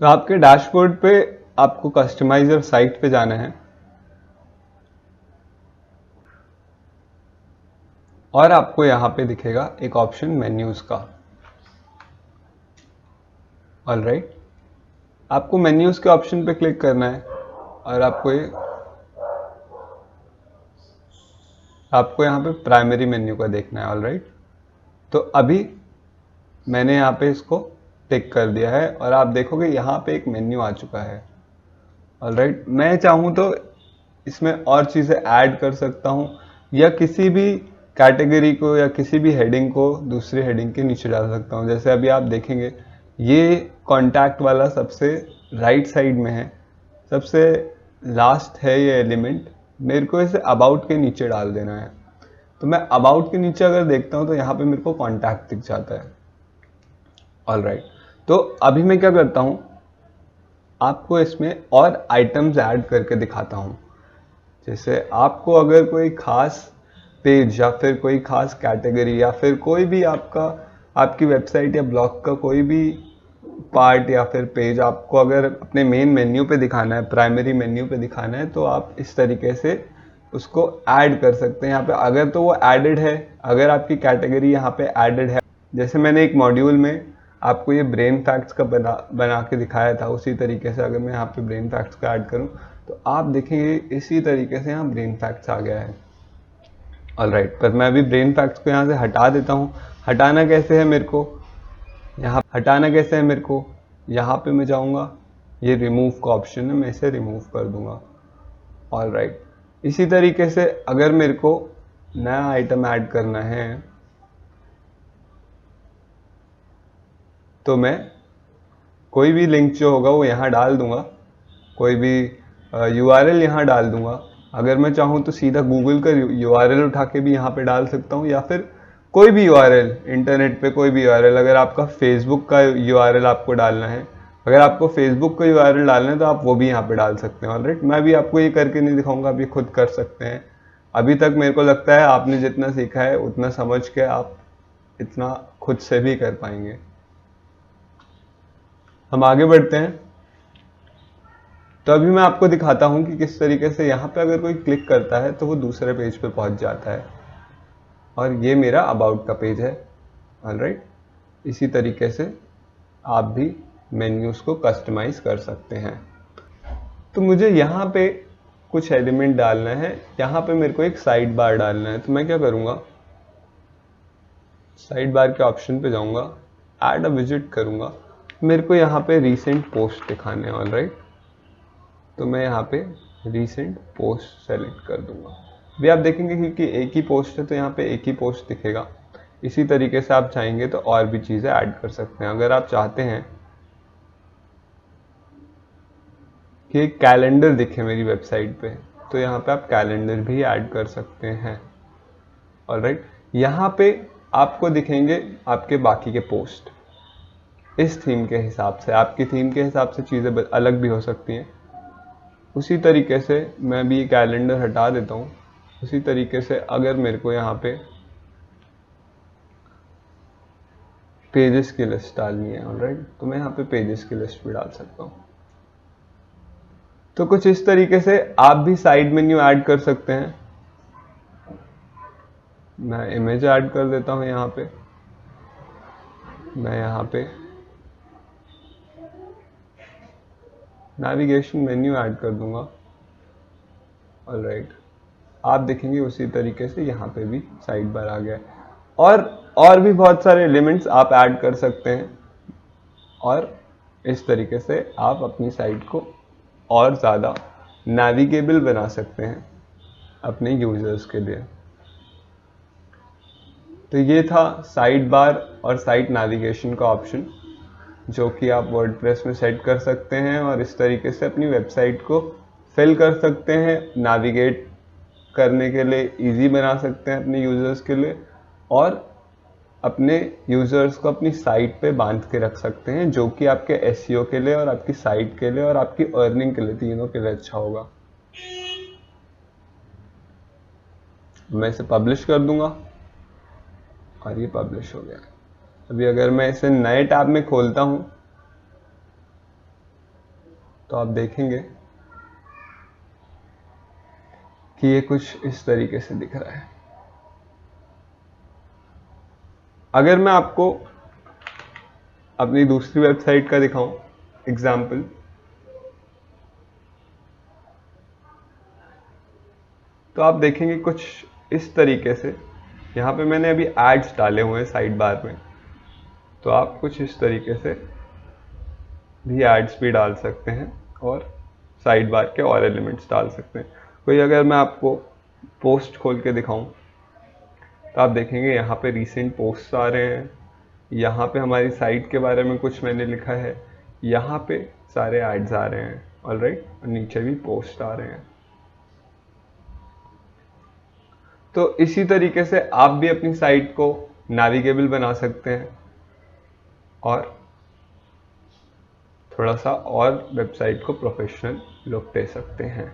तो आपके डैशबोर्ड पे आपको कस्टमाइजर साइट पे जाना है और आपको यहाँ पे दिखेगा एक ऑप्शन मेन्यूज का। ऑलराइट, आपको मेन्यूज के ऑप्शन पे क्लिक करना है और आपको यहाँ पे प्राइमरी मेन्यू का देखना है। ऑलराइट, तो अभी मैंने यहाँ पे इसको टिक कर दिया है और आप देखोगे यहाँ पे एक मेन्यू आ चुका है। ऑलराइट, मैं चाहूँ तो इसमें और चीज़ें ऐड कर सकता हूँ या किसी भी कैटेगरी को या किसी भी हेडिंग को दूसरी हेडिंग के नीचे डाल सकता हूँ। जैसे अभी आप देखेंगे ये कॉन्टैक्ट वाला सबसे राइट साइड में है, सबसे लास्ट है ये एलिमेंट। मेरे को इसे अबाउट के नीचे डाल देना है, तो मैं अबाउट के नीचे अगर देखता हूँ तो यहाँ पे मेरे को कॉन्टैक्ट दिख जाता है। ऑलराइट, तो अभी मैं क्या करता हूँ, आपको इसमें और आइटम्स ऐड करके दिखाता हूँ। जैसे आपको अगर कोई खास पेज या फिर कोई खास कैटेगरी या फिर कोई भी आपकी वेबसाइट या ब्लॉग का कोई भी पार्ट या फिर पेज आपको अगर अपने मेन मेन्यू पे दिखाना है, प्राइमरी मेन्यू पे दिखाना है, तो आप इस तरीके से उसको ऐड कर सकते हैं यहाँ पे। अगर तो वो एडेड है, अगर आपकी कैटेगरी यहाँ पे एडेड है, जैसे मैंने एक मॉड्यूल में आपको ये ब्रेन फैक्ट्स का बना के दिखाया था, उसी तरीके से अगर मैं यहाँ पे ब्रेन फैक्ट्स का ऐड करूँ तो आप देखेंगे इसी तरीके से यहाँ ब्रेन फैक्ट्स आ गया है। ऑलराइट, पर मैं अभी ब्रेन फैक्ट्स को यहाँ से हटा देता हूँ। हटाना कैसे है मेरे को, यहाँ पे मैं जाऊँगा, ये रिमूव का ऑप्शन है, मैं इसे रिमूव कर दूंगा। ऑलराइट, इसी तरीके से अगर मेरे को नया आइटम ऐड करना है तो मैं कोई भी लिंक जो होगा वो यहाँ डाल दूंगा, कोई भी URL यहाँ डाल दूंगा। अगर मैं चाहूँ तो सीधा गूगल का URL उठा के भी यहाँ पे डाल सकता हूँ, या फिर कोई भी URL, इंटरनेट पे कोई भी URL। अगर आपका फेसबुक का URL आपको डालना है, अगर आपको फेसबुक का URL डालना है तो आप वो भी यहाँ पे डाल सकते हैं। ऑलराइट, मैं भी आपको ये करके नहीं दिखाऊंगा, आप ये खुद कर सकते हैं। अभी तक मेरे को लगता है आपने जितना सीखा है उतना समझ के आप इतना खुद से भी कर पाएंगे। हम आगे बढ़ते हैं। तो अभी मैं आपको दिखाता हूं कि किस तरीके से यहाँ पे अगर कोई क्लिक करता है तो वो दूसरे पेज पे पहुंच जाता है, और ये मेरा अबाउट का पेज है। ऑलराइट, इसी तरीके से आप भी मेन्यूज को कस्टमाइज कर सकते हैं। तो मुझे यहाँ पे कुछ एलिमेंट डालना है, यहाँ पे मेरे को एक साइड बार डालना है। तो मैं क्या करूँगा, साइड बार के ऑप्शन पे जाऊँगा, ऐड अ विजिट करूँगा। मेरे को यहाँ पे रीसेंट पोस्ट दिखाने हैं। ऑलराइट, तो मैं यहाँ पे रीसेंट पोस्ट सेलेक्ट कर दूंगा। भी आप देखेंगे क्योंकि एक ही पोस्ट है तो यहाँ पे एक ही पोस्ट दिखेगा। इसी तरीके से आप चाहेंगे तो और भी चीज़ें ऐड कर सकते हैं। अगर आप चाहते हैं कि एक कैलेंडर दिखे मेरी वेबसाइट पे, तो यहाँ पे आप कैलेंडर भी ऐड कर सकते हैं। ऑलराइट, यहाँ पे आपको दिखेंगे आपके बाकी के पोस्ट इस थीम के हिसाब से। आपकी थीम के हिसाब से चीज़ें अलग भी हो सकती हैं। उसी तरीके से मैं भी कैलेंडर हटा देता हूँ। उसी तरीके से अगर मेरे को यहाँ पे पेजेस की लिस्ट डालनी है, ऑलराइट, तो मैं यहाँ पे पेजेस की लिस्ट भी डाल सकता हूँ। तो कुछ इस तरीके से आप भी साइड मेन्यू ऐड कर सकते हैं। मैं इमेज ऐड कर देता हूँ यहाँ पे, मैं यहाँ पे नेविगेशन मेन्यू ऐड कर दूंगा। ऑलराइट, आप देखेंगे उसी तरीके से यहाँ पे भी साइड बार आ गया है। और भी बहुत सारे एलिमेंट्स आप ऐड कर सकते हैं, और इस तरीके से आप अपनी साइट को और ज़्यादा नेविगेबल बना सकते हैं अपने यूजर्स के लिए। तो ये था साइड बार और साइट नेविगेशन का ऑप्शन, जो कि आप वर्डप्रेस में सेट कर सकते हैं और इस तरीके से अपनी वेबसाइट को फिल कर सकते हैं, नेविगेट करने के लिए इजी बना सकते हैं अपने यूजर्स के लिए, और अपने यूजर्स को अपनी साइट पे बांध के रख सकते हैं, जो कि आपके एसईओ के लिए और आपकी साइट के लिए और आपकी अर्निंग के लिए, तीनों के लिए अच्छा होगा। मैं इसे पब्लिश कर दूंगा और ये पब्लिश हो गया। अभी अगर मैं इसे नए टैब में खोलता हूं तो आप देखेंगे कि ये कुछ इस तरीके से दिख रहा है। अगर मैं आपको अपनी दूसरी वेबसाइट का दिखाऊं एग्जाम्पल, तो आप देखेंगे कुछ इस तरीके से। यहाँ पे मैंने अभी एड्स डाले हुए हैं साइड बार में, तो आप कुछ इस तरीके से भी एड्स भी डाल सकते हैं और साइड बार के और एलिमेंट्स डाल सकते हैं। कोई अगर मैं आपको पोस्ट खोल के दिखाऊं तो आप देखेंगे यहाँ पे रीसेंट पोस्ट आ रहे हैं, यहाँ पे हमारी साइट के बारे में कुछ मैंने लिखा है, यहाँ पे सारे एड्स आ रहे हैं, ऑलराइट, और नीचे भी पोस्ट आ रहे हैं। तो इसी तरीके से आप भी अपनी साइट को नेविगेबल बना सकते हैं और थोड़ा सा और वेबसाइट को प्रोफेशनल लुक दे सकते हैं।